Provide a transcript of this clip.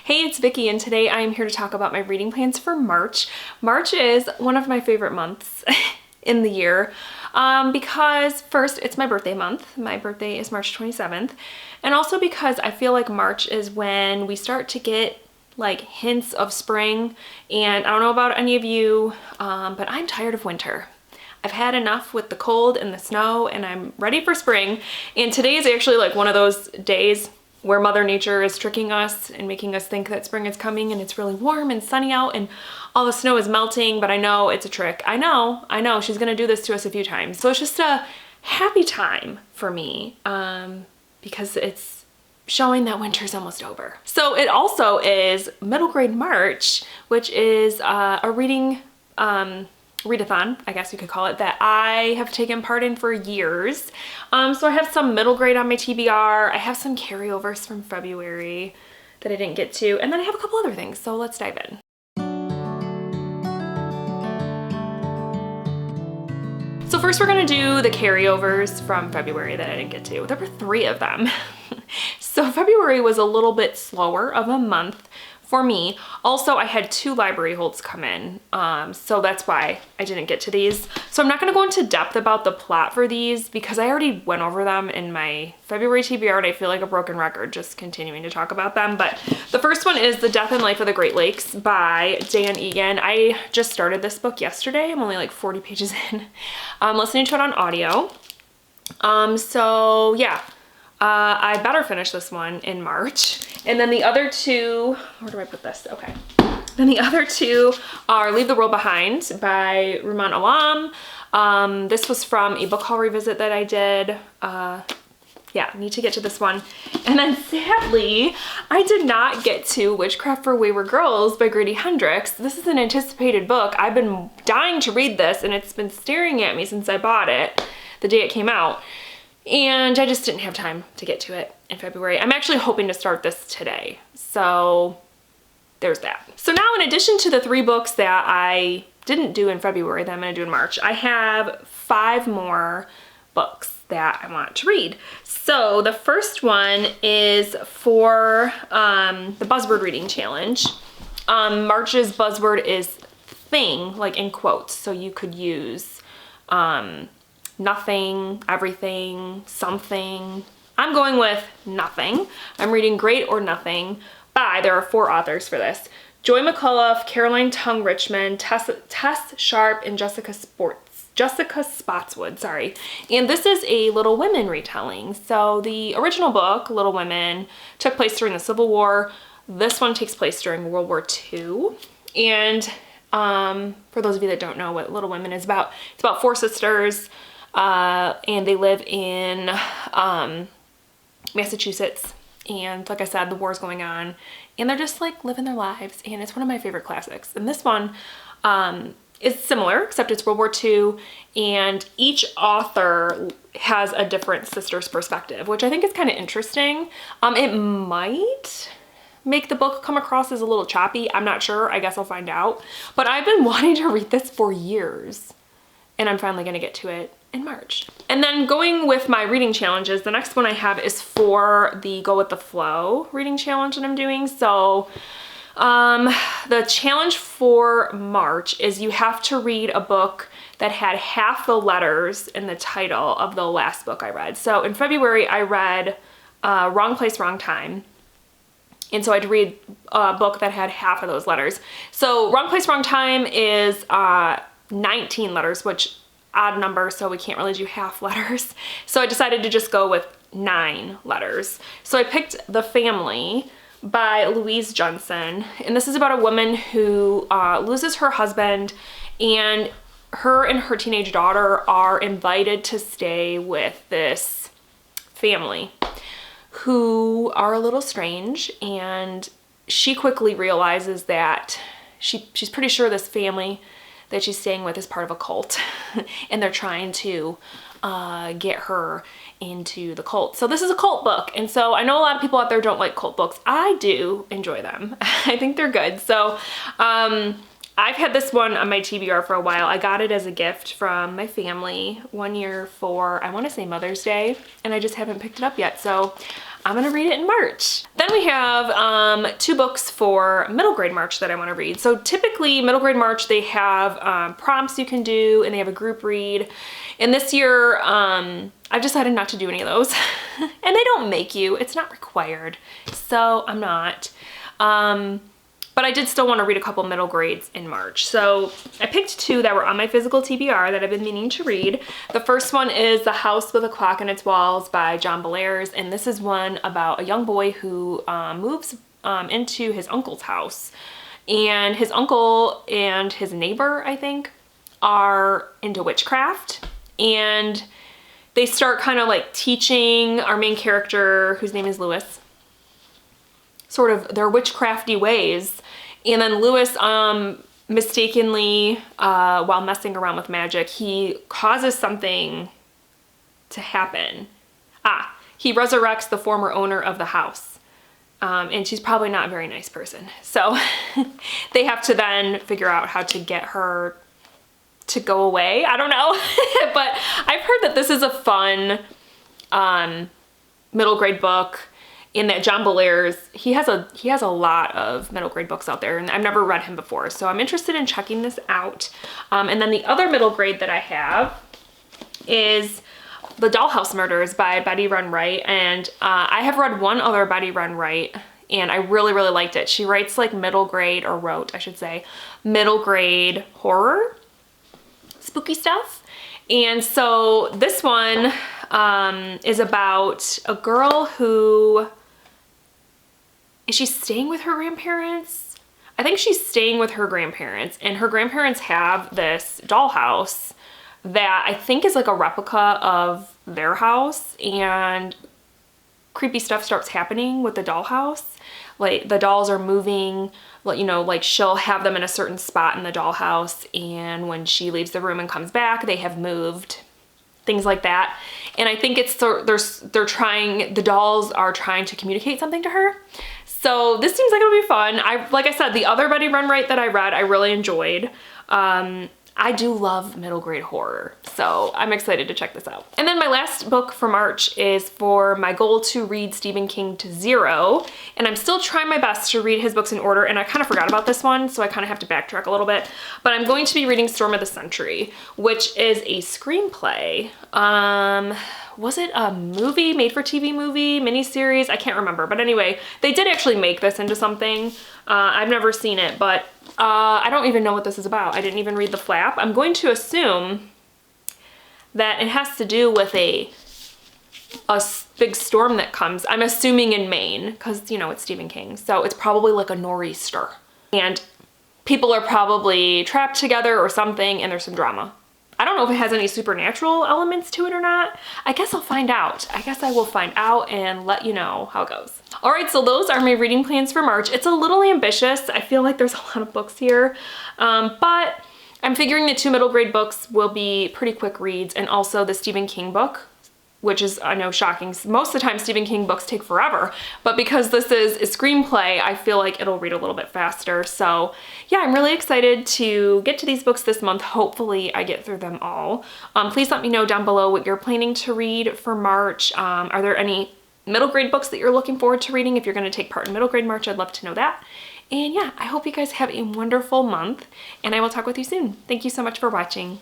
Hey, it's Vicky, and today I am here to talk about my reading plans for March. March is one of my favorite months in the year because first, it's my birthday month. My birthday is March 27th, and also because I feel like March is when we start to get like hints of spring, and I don't know about any of you, but I'm tired of winter. I've had enough with the cold and the snow, and I'm ready for spring. And today is actually like one of those days where Mother Nature is tricking us and making us think that spring is coming, and it's really warm and sunny out and all the snow is melting, but I know it's a trick. I know, she's gonna do this to us a few times. So it's just a happy time for me because it's showing that winter's almost over. So it also is middle grade March, which is a reading readathon, I guess you could call it, that I have taken part in for years. So I have some middle grade on my TBR. I have some carryovers from February that I didn't get to, and then I have a couple other things. So let's dive in. So first we're gonna do the carryovers from February that I didn't get to. There were 3 of them. So February was a little bit slower of a month for me. Also, I had 2 library holds come in, so that's why I didn't get to these. So I'm not gonna go into depth about the plot for these because I already went over them in my February TBR, and I feel like a broken record just continuing to talk about them. But the first one is The Death and Life of the Great Lakes by Dan Egan. I just started this book yesterday. I'm only like 40 pages in. I'm listening to it on audio. So yeah, I better finish this one in March. And then the other 2, where do I put this? Okay. Then the other 2 are Leave the World Behind by Rumaan Alam. This was from a book haul revisit that I did. Yeah, need to get to this one. And then sadly, I did not get to Witchcraft for Wayward Girls by Grady Hendrix. This is an anticipated book. I've been dying to read this, and it's been staring at me since I bought it the day it came out. And I just didn't have time to get to it in February. I'm actually hoping to start this today. So there's that. So now, in addition to the 3 books that I didn't do in February that I'm gonna do in March, I have 5 more books that I want to read. So the first one is for the Buzzword Reading Challenge. March's buzzword is thing, like in quotes. So you could use nothing, everything, something. I'm going with nothing. I'm reading Great or Nothing by, there are 4 authors for this: Joy McCullough, Caroline Tung Richmond, Tess Sharp, and Jessica Spotswood, sorry. And this is a Little Women retelling. So the original book, Little Women, took place during the Civil War. This one takes place during World War II. And for those of you that don't know what Little Women is about, it's about 4 sisters, and they live in Massachusetts. And like I said, the war's going on, and they're just like living their lives, and it's one of my favorite classics. And this one is similar, except it's World War II, and each author has a different sister's perspective, which I think is kind of interesting. It might make the book come across as a little choppy. I'm not sure. I guess I'll find out. But I've been wanting to read this for years, and I'm finally going to get to it in March. And then going with my reading challenges, the next one I have is for the Go With The Flow reading challenge that I'm doing. So the challenge for March is you have to read a book that had half the letters in the title of the last book I read. So in February, I read Wrong Place, Wrong Time. And so I had to read a book that had half of those letters. So Wrong Place, Wrong Time is 19 letters, which odd number, so we can't really do half letters. So I decided to just go with 9 letters. So I picked The Family by Louise Johnson, and this is about a woman who loses her husband, and her teenage daughter are invited to stay with this family who are a little strange, and she quickly realizes that she's pretty sure this family that she's staying with is part of a cult, and they're trying to get her into the cult. So this is a cult book, and so I know a lot of people out there don't like cult books. I do enjoy them. I think they're good. So I've had this one on my TBR for a while. I got it as a gift from my family one year for, I want to say Mother's Day, and I just haven't picked it up yet. So I'm gonna read it in March. Then we have 2 books for middle grade March that I wanna read. So typically middle grade March, they have prompts you can do and they have a group read. And this year, I've decided not to do any of those. And they don't make you, it's not required. So I'm not. But I did still want to read a couple middle grades in March. So I picked 2 that were on my physical TBR that I've been meaning to read. The first one is The House with a Clock in Its Walls by John Bellairs. And this is one about a young boy who moves into his uncle's house. And his uncle and his neighbor, I think, are into witchcraft. And they start kind of like teaching our main character, whose name is Lewis, sort of their witchcrafty ways. And then Lewis, mistakenly, while messing around with magic, he causes something to happen. He resurrects the former owner of the house. And she's probably not a very nice person. So they have to then figure out how to get her to go away. I don't know. But I've heard that this is a fun middle grade book. In that John Bellairs, he has a lot of middle grade books out there, and I've never read him before, so I'm interested in checking this out. And then the other middle grade that I have is The Dollhouse Murders by Betty Run Wright, and I have read one other Betty Run Wright, and I really, really liked it. She writes like middle grade, or wrote, I should say, middle grade horror, spooky stuff. And so this one is about a girl who... Is she staying with her grandparents? I think she's staying with her grandparents, and her grandparents have this dollhouse that I think is like a replica of their house, and creepy stuff starts happening with the dollhouse. Like the dolls are moving, you know, like she'll have them in a certain spot in the dollhouse, and when she leaves the room and comes back, they have moved. Things like that. And I think it's the dolls are trying to communicate something to her. So this seems like it'll be fun. Like I said, the other Betty Run Wright that I read, I really enjoyed. I do love middle grade horror, so I'm excited to check this out. And then my last book for March is for my goal to read Stephen King to 0. And I'm still trying my best to read his books in order, and I kind of forgot about this one, so I kind of have to backtrack a little bit. But I'm going to be reading Storm of the Century, which is a screenplay. Was it a movie, made-for-TV movie, miniseries? I can't remember. But anyway, they did actually make this into something. I've never seen it, but I don't even know what this is about. I didn't even read the flap. I'm going to assume that it has to do with a big storm that comes. I'm assuming in Maine, because, you know, it's Stephen King. So it's probably like a nor'easter. And people are probably trapped together or something, and there's some drama. I don't know if it has any supernatural elements to it or not. I guess I'll find out. I guess I will find out and let you know how it goes. All right, so those are my reading plans for March. It's a little ambitious. I feel like there's a lot of books here, but I'm figuring the 2 middle grade books will be pretty quick reads, and also the Stephen King book, which is, I know, shocking. Most of the time Stephen King books take forever, but because this is a screenplay, I feel like it'll read a little bit faster. So yeah, I'm really excited to get to these books this month. Hopefully I get through them all. Please let me know down below what you're planning to read for March. Are there any middle grade books that you're looking forward to reading? If you're going to take part in middle grade March, I'd love to know that. And yeah, I hope you guys have a wonderful month, and I will talk with you soon. Thank you so much for watching.